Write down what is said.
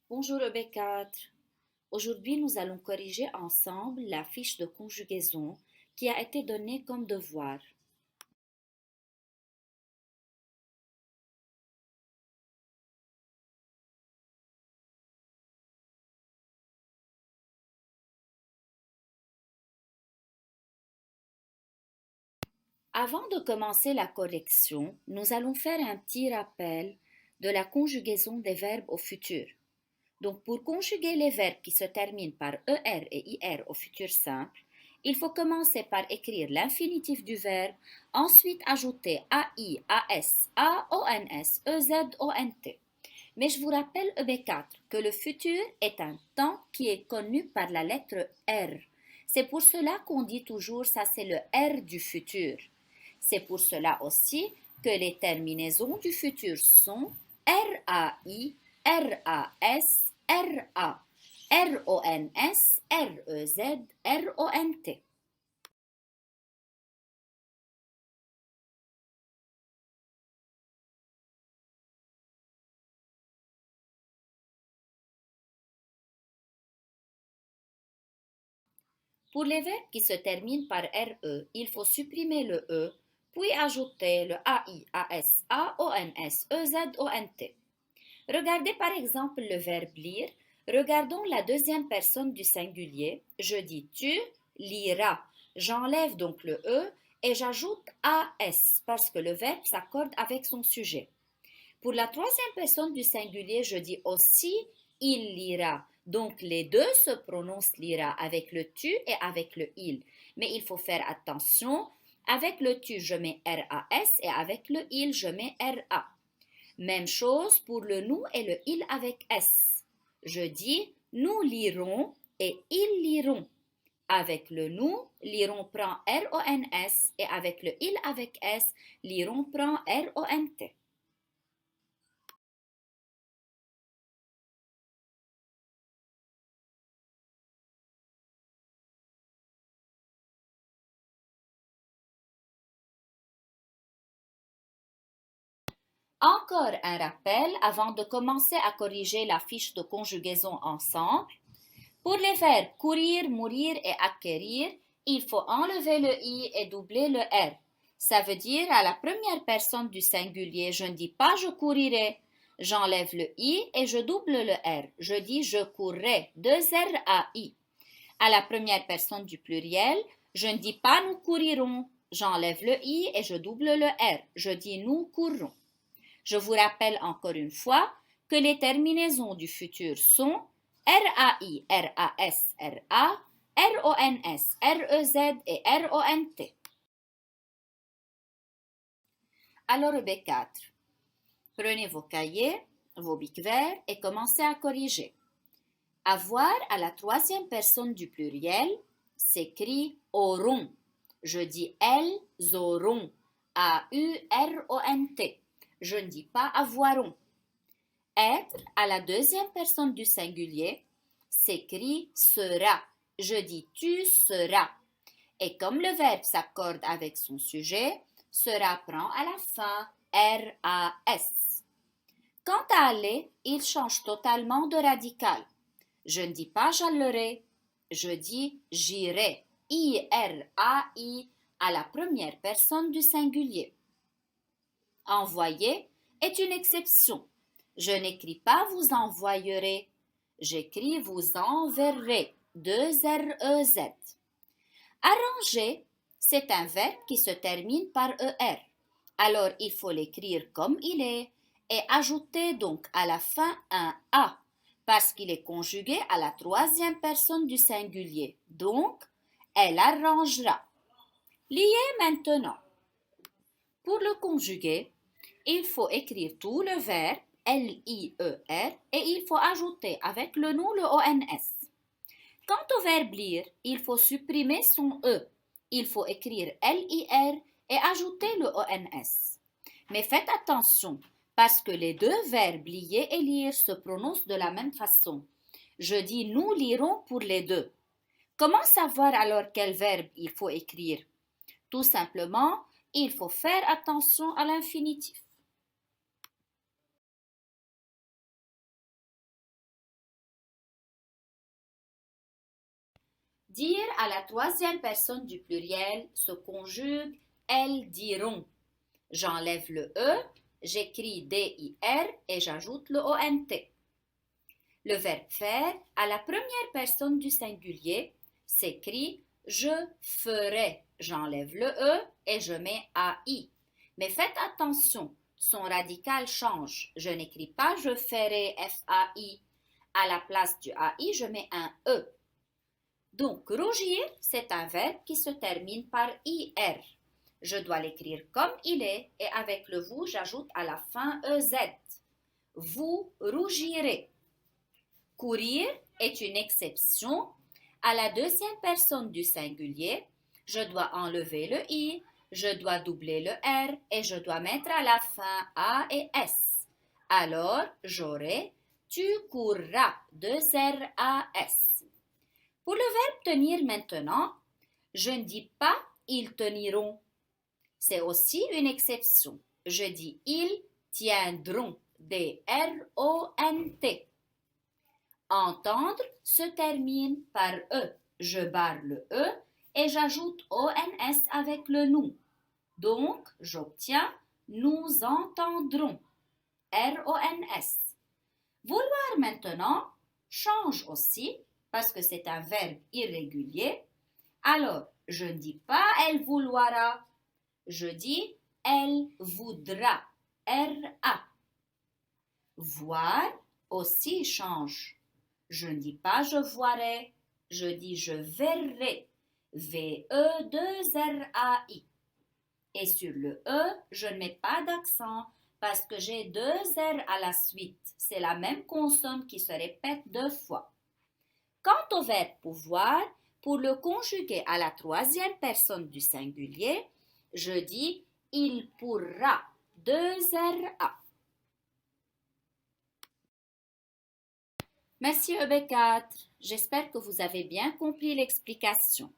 Bonjour EB4. Aujourd'hui, nous allons corriger ensemble la fiche de conjugaison qui a été donnée comme devoir. Avant de commencer la correction, nous allons faire un petit rappel de la conjugaison des verbes au futur. Donc, pour conjuguer les verbes qui se terminent par ER et IR au futur simple, il faut commencer par écrire l'infinitif du verbe, ensuite ajouter AI, AS, AONS, EZ, ONT. Mais je vous rappelle EB4 que le futur est un temps qui est connu par la lettre R. C'est pour cela qu'on dit toujours ça c'est le R du futur. C'est pour cela aussi que les terminaisons du futur sont RAI, RAS, RA, RONS, REZ, RONT. Pour les verbes qui se terminent par RE, il faut supprimer le E, puis ajouter le AI, AS, AONS, EZ, ONT. Regardez par exemple le verbe lire. Regardons la deuxième personne du singulier. Je dis tu liras. J'enlève donc le E et j'ajoute AS parce que le verbe s'accorde avec son sujet. Pour la troisième personne du singulier, je dis aussi il lira. Donc les deux se prononcent lira avec le tu et avec le il. Mais il faut faire attention. Avec le tu, je mets RAS et avec le il, je mets RA. Même chose pour le nous et le il avec S. Je dis nous lirons et ils liront. Avec le nous, liront prend RONS et avec le il avec S, liront prend RONT. Encore un rappel avant de commencer à corriger la fiche de conjugaison ensemble. Pour les verbes courir, mourir et acquérir, il faut enlever le i et doubler le r. Ça veut dire à la première personne du singulier, je ne dis pas je courirai. J'enlève le i et je double le r. Je dis je courrai. Deux r a i. À la première personne du pluriel, je ne dis pas nous courirons. J'enlève le i et je double le r. Je dis nous courrons. Je vous rappelle encore une fois que les terminaisons du futur sont RAI, RAS, RA, RONS, REZ et RONT. Alors B4. Prenez vos cahiers, vos bics verts et commencez à corriger. Avoir à la troisième personne du pluriel s'écrit auront. Je dis elles auront. AURONT. Je ne dis pas avoiront. Être à la deuxième personne du singulier s'écrit sera. Je dis tu seras. Et comme le verbe s'accorde avec son sujet, sera prend à la fin RAS. Quant à aller, il change totalement de radical. Je ne dis pas j'allerai, je dis j'irai. IRAI à la première personne du singulier. Envoyer est une exception. Je n'écris pas vous envoyerez, j'écris vous enverrez. Deux REZ. Arranger, c'est un verbe qui se termine par ER. Alors il faut l'écrire comme il est et ajouter donc à la fin un A parce qu'il est conjugué à la troisième personne du singulier. Donc, elle arrangera. Lier maintenant. Pour le conjuguer, il faut écrire tout le verbe L-I-E-R et il faut ajouter avec le nous le ONS. Quant au verbe lire, il faut supprimer son E. Il faut écrire L-I-R et ajouter le ONS. Mais faites attention parce que les deux verbes lier et lire se prononcent de la même façon. Je dis nous lirons pour les deux. Comment savoir alors quel verbe il faut écrire? Tout simplement, il faut faire attention à l'infinitif. Dire à la troisième personne du pluriel se conjugue elles diront. J'enlève le E, j'écris D-I-R et j'ajoute le O-N-T. Le verbe faire à la première personne du singulier s'écrit je ferai. J'enlève le E et je mets AI. Mais faites attention, son radical change. Je n'écris pas je ferai F-A-I. À la place du AI, je mets un E. Donc, rougir, c'est un verbe qui se termine par IR. Je dois l'écrire comme il est et avec le vous, j'ajoute à la fin EZ. Vous rougirez. Courir est une exception. À la deuxième personne du singulier, je dois enlever le I, je dois doubler le R et je dois mettre à la fin A et S. Alors, j'aurai tu courras, 2 R-A-S. Pour le verbe tenir maintenant, je ne dis pas ils teniront. C'est aussi une exception. Je dis ils tiendront, D-R-O-N-T. Entendre se termine par E. Je barre le E et j'ajoute O-N-S avec le nous. Donc, j'obtiens nous entendrons, R-O-N-S. Vouloir maintenant change aussi parce que c'est un verbe irrégulier. Alors, je ne dis pas elle vouloira, je dis elle voudra, R-A. Voir aussi change. Je ne dis pas je voirai, je dis je verrai, V-E-2-R-A-I. Et sur le E, je ne mets pas d'accent parce que j'ai 2 R à la suite. C'est la même consonne qui se répète 2 fois. Quant au verbe pouvoir, pour le conjuguer à la troisième personne du singulier, je dis il pourra, 2 R-A. Merci EB4. J'espère que vous avez bien compris l'explication.